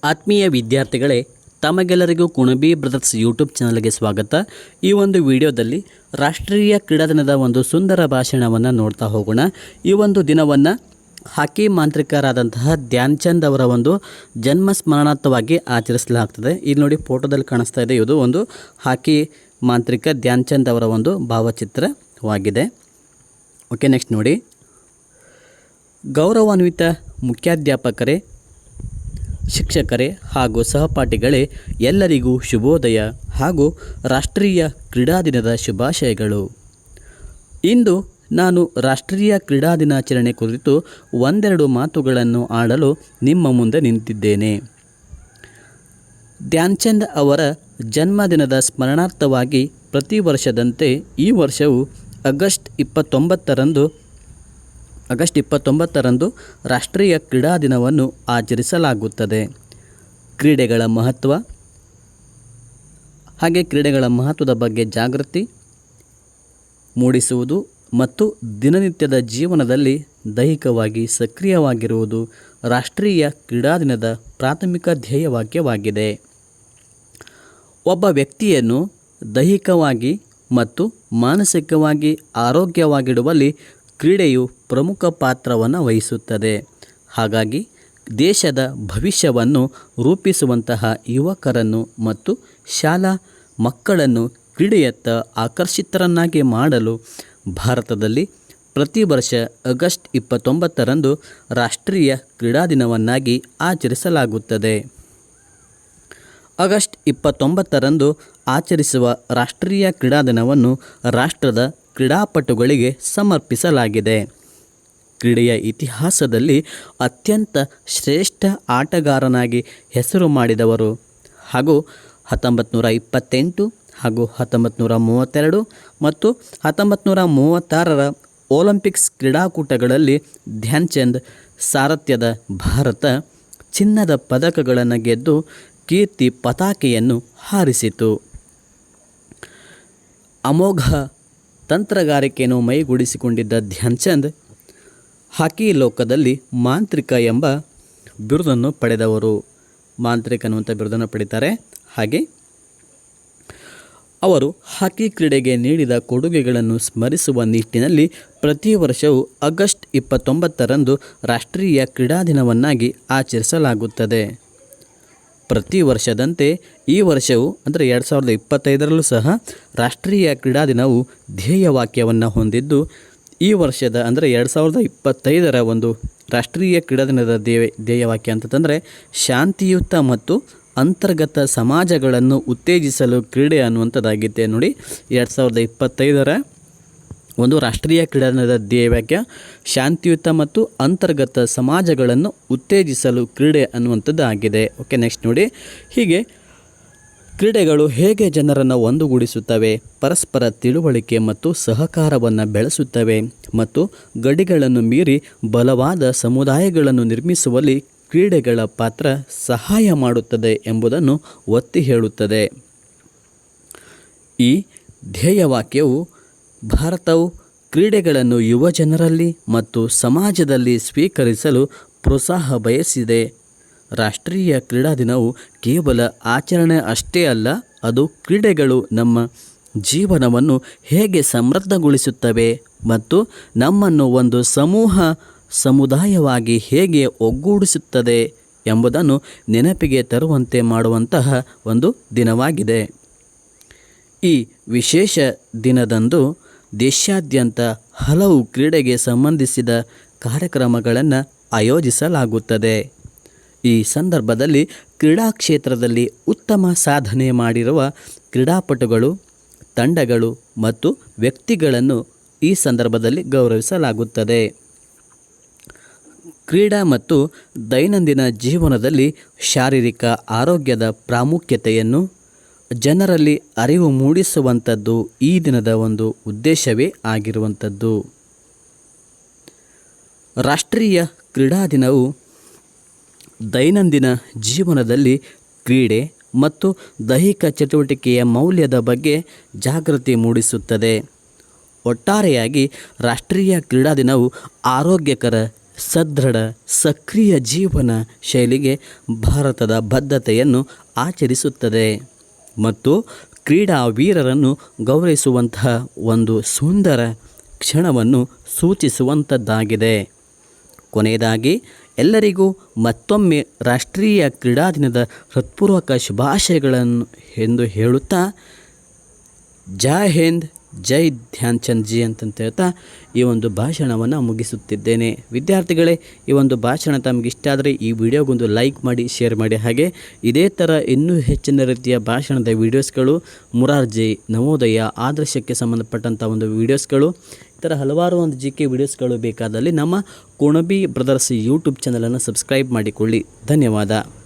ಆತ್ಮೀಯ ವಿದ್ಯಾರ್ಥಿಗಳೇ, ತಮಗೆಲ್ಲರಿಗೂ ಕುಣಬಿ ಬ್ರದರ್ಸ್ ಯೂಟ್ಯೂಬ್ ಚಾನಲ್ಗೆ ಸ್ವಾಗತ. ಈ ಒಂದು ವಿಡಿಯೋದಲ್ಲಿ ರಾಷ್ಟ್ರೀಯ ಕ್ರೀಡಾ ದಿನದ ಒಂದು ಸುಂದರ ಭಾಷಣವನ್ನು ನೋಡ್ತಾ ಹೋಗೋಣ. ಈ ಒಂದು ದಿನವನ್ನು ಹಾಕಿ ಮಾಂತ್ರಿಕರಾದಂತಹ ಧ್ಯಾನ್ ಚಂದ್ ಅವರ ಒಂದು ಜನ್ಮ ಸ್ಮರಣಾರ್ಥವಾಗಿ ಆಚರಿಸಲಾಗ್ತದೆ. ಇಲ್ಲಿ ನೋಡಿ ಫೋಟೋದಲ್ಲಿ ಕಾಣಿಸ್ತಾ ಇದೆ, ಇದು ಒಂದು ಹಾಕಿ ಮಾಂತ್ರಿಕ ಧ್ಯಾನ್ ಚಂದ್ ಅವರ ಒಂದು ಭಾವಚಿತ್ರವಾಗಿದೆ. ಓಕೆ, ನೆಕ್ಸ್ಟ್ ನೋಡಿ. ಗೌರವಾನ್ವಿತ ಮುಖ್ಯಾಧ್ಯಾಪಕರೇ, ಶಿಕ್ಷಕರೇ ಹಾಗೂ ಸಹಪಾಠಿಗಳೇ, ಎಲ್ಲರಿಗೂ ಶುಭೋದಯ ಹಾಗೂ ರಾಷ್ಟ್ರೀಯ ಕ್ರೀಡಾ ದಿನದ ಶುಭಾಶಯಗಳು. ಇಂದು ನಾನು ರಾಷ್ಟ್ರೀಯ ಕ್ರೀಡಾ ದಿನಾಚರಣೆ ಕುರಿತು ಒಂದೆರಡು ಮಾತುಗಳನ್ನು ಆಡಲು ನಿಮ್ಮ ಮುಂದೆ ನಿಂತಿದ್ದೇನೆ. ಧ್ಯಾನ್ ಚಂದ್ ಅವರ ಜನ್ಮದಿನದ ಸ್ಮರಣಾರ್ಥವಾಗಿ ಪ್ರತಿ ವರ್ಷದಂತೆ ಈ ವರ್ಷವೂ ಆಗಸ್ಟ್ 29ರಂದು ರಾಷ್ಟ್ರೀಯ ಕ್ರೀಡಾ ದಿನವನ್ನು ಆಚರಿಸಲಾಗುತ್ತದೆ. ಕ್ರೀಡೆಗಳ ಮಹತ್ವದ ಬಗ್ಗೆ ಜಾಗೃತಿ ಮೂಡಿಸುವುದು ಮತ್ತು ದಿನನಿತ್ಯದ ಜೀವನದಲ್ಲಿ ದೈಹಿಕವಾಗಿ ಸಕ್ರಿಯವಾಗಿರುವುದು ರಾಷ್ಟ್ರೀಯ ಕ್ರೀಡಾ ದಿನದ ಪ್ರಾಥಮಿಕ ಧ್ಯೇಯವಾಕ್ಯವಾಗಿದೆ. ಒಬ್ಬ ವ್ಯಕ್ತಿಯನ್ನು ದೈಹಿಕವಾಗಿ ಮತ್ತು ಮಾನಸಿಕವಾಗಿ ಆರೋಗ್ಯವಾಗಿಡುವಲ್ಲಿ ಕ್ರೀಡೆಯು ಪ್ರಮುಖ ಪಾತ್ರವನ್ನು ವಹಿಸುತ್ತದೆ. ಹಾಗಾಗಿ ದೇಶದ ಭವಿಷ್ಯವನ್ನು ರೂಪಿಸುವಂತಹ ಯುವಕರನ್ನು ಮತ್ತು ಶಾಲಾ ಮಕ್ಕಳನ್ನು ಕ್ರೀಡೆಯತ್ತ ಆಕರ್ಷಿತರನ್ನಾಗಿ ಮಾಡಲು ಭಾರತದಲ್ಲಿ ಪ್ರತಿ ವರ್ಷ ಆಗಸ್ಟ್ 29ರಂದು ರಾಷ್ಟ್ರೀಯ ಕ್ರೀಡಾ ದಿನವನ್ನಾಗಿ ಆಚರಿಸಲಾಗುತ್ತದೆ. ಆಗಸ್ಟ್ 29ರಂದು ಆಚರಿಸುವ ರಾಷ್ಟ್ರೀಯ ಕ್ರೀಡಾ ದಿನವನ್ನು ರಾಷ್ಟ್ರದ ಕ್ರೀಡಾಪಟುಗಳಿಗೆ ಸಮರ್ಪಿಸಲಾಗಿದೆ. ಕ್ರೀಡೆಯ ಇತಿಹಾಸದಲ್ಲಿ ಅತ್ಯಂತ ಶ್ರೇಷ್ಠ ಆಟಗಾರನಾಗಿ ಹೆಸರು ಮಾಡಿದವರು ಹಾಗೂ 1928 ಹಾಗೂ 1932 ಮತ್ತು 1936ರ ಒಲಿಂಪಿಕ್ಸ್ ಕ್ರೀಡಾಕೂಟಗಳಲ್ಲಿ ಧ್ಯಾನ್ ಚಂದ್ ಸಾರಥ್ಯದ ಭಾರತ ಚಿನ್ನದ ಪದಕಗಳನ್ನು ಗೆದ್ದು ಕೀರ್ತಿ ಪತಾಕೆಯನ್ನು ಹಾರಿಸಿತು. ಅಮೋಘ ತಂತ್ರಗಾರಿಕೆಯನ್ನು ಮೈಗೂಡಿಸಿಕೊಂಡಿದ್ದ ಧ್ಯಾನ್ ಚಂದ್ ಹಾಕಿ ಲೋಕದಲ್ಲಿ ಮಾಂತ್ರಿಕ ಎಂಬ ಬಿರುದನ್ನು ಪಡೆದವರು. ಮಾಂತ್ರಿಕ ಅನ್ನುವಂಥ ಬಿರುದನ್ನು ಪಡಿತಾರೆ. ಹಾಗೆ ಅವರು ಹಾಕಿ ಕ್ರೀಡೆಗೆ ನೀಡಿದ ಕೊಡುಗೆಗಳನ್ನು ಸ್ಮರಿಸುವ ನಿಟ್ಟಿನಲ್ಲಿ ಪ್ರತಿ ವರ್ಷವೂ ಆಗಸ್ಟ್ 29ರಂದು ರಾಷ್ಟ್ರೀಯ ಕ್ರೀಡಾ ದಿನವನ್ನಾಗಿ ಆಚರಿಸಲಾಗುತ್ತದೆ. ಪ್ರತಿ ವರ್ಷದಂತೆ ಈ ವರ್ಷವೂ ಅಂದರೆ 2025ರಲ್ಲೂ ಸಹ ರಾಷ್ಟ್ರೀಯ ಕ್ರೀಡಾ ದಿನವು ಧ್ಯೇಯವಾಕ್ಯವನ್ನು ಹೊಂದಿದ್ದು, ಈ ವರ್ಷದ ಅಂದರೆ 2025ರ ಒಂದು ರಾಷ್ಟ್ರೀಯ ಕ್ರೀಡಾ ದಿನದ ಧ್ಯೇಯವಾಕ್ಯ ಅಂತಂದರೆ ಶಾಂತಿಯುತ ಮತ್ತು ಅಂತರ್ಗತ ಸಮಾಜಗಳನ್ನು ಉತ್ತೇಜಿಸಲು ಕ್ರೀಡೆ ಅನ್ನುವಂಥದ್ದಾಗಿದೆ. ನೋಡಿ, 2025ರ ಒಂದು ರಾಷ್ಟ್ರೀಯ ಕ್ರೀಡಾ ದಿನದ ಧ್ಯೇಯವಾಕ್ಯ ಶಾಂತಿಯುತ ಮತ್ತು ಅಂತರ್ಗತ ಸಮಾಜಗಳನ್ನು ಉತ್ತೇಜಿಸಲು ಕ್ರೀಡೆ ಅನ್ನುವಂಥದ್ದು ಆಗಿದೆ. ಓಕೆ, ನೆಕ್ಸ್ಟ್ ನೋಡಿ. ಹೀಗೆ ಕ್ರೀಡೆಗಳು ಹೇಗೆ ಜನರನ್ನು ಒಂದುಗೂಡಿಸುತ್ತವೆ, ಪರಸ್ಪರ ತಿಳುವಳಿಕೆ ಮತ್ತು ಸಹಕಾರವನ್ನು ಬೆಳೆಸುತ್ತವೆ ಮತ್ತು ಗಡಿಗಳನ್ನು ಮೀರಿ ಬಲವಾದ ಸಮುದಾಯಗಳನ್ನು ನಿರ್ಮಿಸುವಲ್ಲಿ ಕ್ರೀಡೆಗಳ ಪಾತ್ರ ಸಹಾಯ ಮಾಡುತ್ತದೆ ಎಂಬುದನ್ನು ಒತ್ತಿ ಹೇಳುತ್ತದೆ. ಈ ಧ್ಯೇಯವಾಕ್ಯವು ಭಾರತವು ಕ್ರೀಡೆಗಳನ್ನು ಯುವಜನರಲ್ಲಿ ಮತ್ತು ಸಮಾಜದಲ್ಲಿ ಸ್ವೀಕರಿಸಲು ಪ್ರೋತ್ಸಾಹ ಬಯಸಿದೆ. ರಾಷ್ಟ್ರೀಯ ಕ್ರೀಡಾ ದಿನವು ಕೇವಲ ಆಚರಣೆ ಅಷ್ಟೇ ಅಲ್ಲ, ಅದು ಕ್ರೀಡೆಗಳು ನಮ್ಮ ಜೀವನವನ್ನು ಹೇಗೆ ಸಮೃದ್ಧಗೊಳಿಸುತ್ತವೆ ಮತ್ತು ನಮ್ಮನ್ನು ಒಂದು ಸಮುದಾಯವಾಗಿ ಹೇಗೆ ಒಗ್ಗೂಡಿಸುತ್ತದೆ ಎಂಬುದನ್ನು ನೆನಪಿಗೆ ತರುವಂತೆ ಮಾಡುವಂತಹ ಒಂದು ದಿನವಾಗಿದೆ. ಈ ವಿಶೇಷ ದಿನದಂದು ದೇಶಾದ್ಯಂತ ಹಲವು ಕ್ರೀಡೆಗೆ ಸಂಬಂಧಿಸಿದ ಕಾರ್ಯಕ್ರಮಗಳನ್ನು ಆಯೋಜಿಸಲಾಗುತ್ತದೆ. ಈ ಸಂದರ್ಭದಲ್ಲಿ ಕ್ರೀಡಾ ಕ್ಷೇತ್ರದಲ್ಲಿ ಉತ್ತಮ ಸಾಧನೆ ಮಾಡಿರುವ ಕ್ರೀಡಾಪಟುಗಳು, ತಂಡಗಳು ಮತ್ತು ವ್ಯಕ್ತಿಗಳನ್ನು ಈ ಸಂದರ್ಭದಲ್ಲಿ ಗೌರವಿಸಲಾಗುತ್ತದೆ. ಕ್ರೀಡಾ ಮತ್ತು ದೈನಂದಿನ ಜೀವನದಲ್ಲಿ ಶಾರೀರಿಕ ಆರೋಗ್ಯದ ಪ್ರಾಮುಖ್ಯತೆಯನ್ನು ಜನರಲ್ಲಿ ಅರಿವು ಮೂಡಿಸುವಂಥದ್ದು ಈ ದಿನದ ಒಂದು ಉದ್ದೇಶವೇ ಆಗಿರುವಂಥದ್ದು. ರಾಷ್ಟ್ರೀಯ ಕ್ರೀಡಾ ದಿನವು ದೈನಂದಿನ ಜೀವನದಲ್ಲಿ ಕ್ರೀಡೆ ಮತ್ತು ದೈಹಿಕ ಚಟುವಟಿಕೆಯ ಮೌಲ್ಯದ ಬಗ್ಗೆ ಜಾಗೃತಿ ಮೂಡಿಸುತ್ತದೆ. ಒಟ್ಟಾರೆಯಾಗಿ ರಾಷ್ಟ್ರೀಯ ಕ್ರೀಡಾ ದಿನವು ಆರೋಗ್ಯಕರ ಸದೃಢ ಸಕ್ರಿಯ ಜೀವನ ಶೈಲಿಗೆ ಭಾರತದ ಬದ್ಧತೆಯನ್ನು ಆಚರಿಸುತ್ತದೆ ಮತ್ತು ಕ್ರೀಡಾವೀರರನ್ನು ಗೌರವಿಸುವಂತಹ ಒಂದು ಸುಂದರ ಕ್ಷಣವನ್ನು ಸೂಚಿಸುವಂಥದ್ದಾಗಿದೆ. ಕೊನೆಯದಾಗಿ ಎಲ್ಲರಿಗೂ ಮತ್ತೊಮ್ಮೆ ರಾಷ್ಟ್ರೀಯ ಕ್ರೀಡಾ ದಿನದ ಹೃತ್ಪೂರ್ವಕ ಶುಭಾಶಯಗಳನ್ನು ಎಂದು ಹೇಳುತ್ತಾ ಜೈ ಹಿಂದ್, ಜೈ ಧ್ಯಾನ್ ಚಂದ್ ಜಿ ಅಂತಂತ ಹೇಳ್ತಾ ಈ ಒಂದು ಭಾಷಣವನ್ನು ಮುಗಿಸುತ್ತಿದ್ದೇನೆ. ವಿದ್ಯಾರ್ಥಿಗಳೇ, ಈ ಒಂದು ಭಾಷಣ ತಮಗೆ ಇಷ್ಟ ಆದರೆ ಈ ವಿಡಿಯೋಗೊಂದು ಲೈಕ್ ಮಾಡಿ, ಶೇರ್ ಮಾಡಿ. ಹಾಗೆ ಇದೇ ಥರ ಇನ್ನೂ ಹೆಚ್ಚಿನ ರೀತಿಯ ಭಾಷಣದ ವೀಡಿಯೋಸ್ಗಳು, ಮುರಾರ್ಜಿ, ನವೋದಯ, ಆದರ್ಶಕ್ಕೆ ಸಂಬಂಧಪಟ್ಟಂಥ ಒಂದು ವೀಡಿಯೋಸ್ಗಳು, ಈ ಥರ ಹಲವಾರು ಒಂದು GK ವೀಡಿಯೋಸ್ಗಳು ಬೇಕಾದಲ್ಲಿ ನಮ್ಮ ಕುಣಬಿ ಬ್ರದರ್ಸ್ ಯೂಟ್ಯೂಬ್ ಚಾನಲನ್ನು ಸಬ್ಸ್ಕ್ರೈಬ್ ಮಾಡಿಕೊಳ್ಳಿ. ಧನ್ಯವಾದ.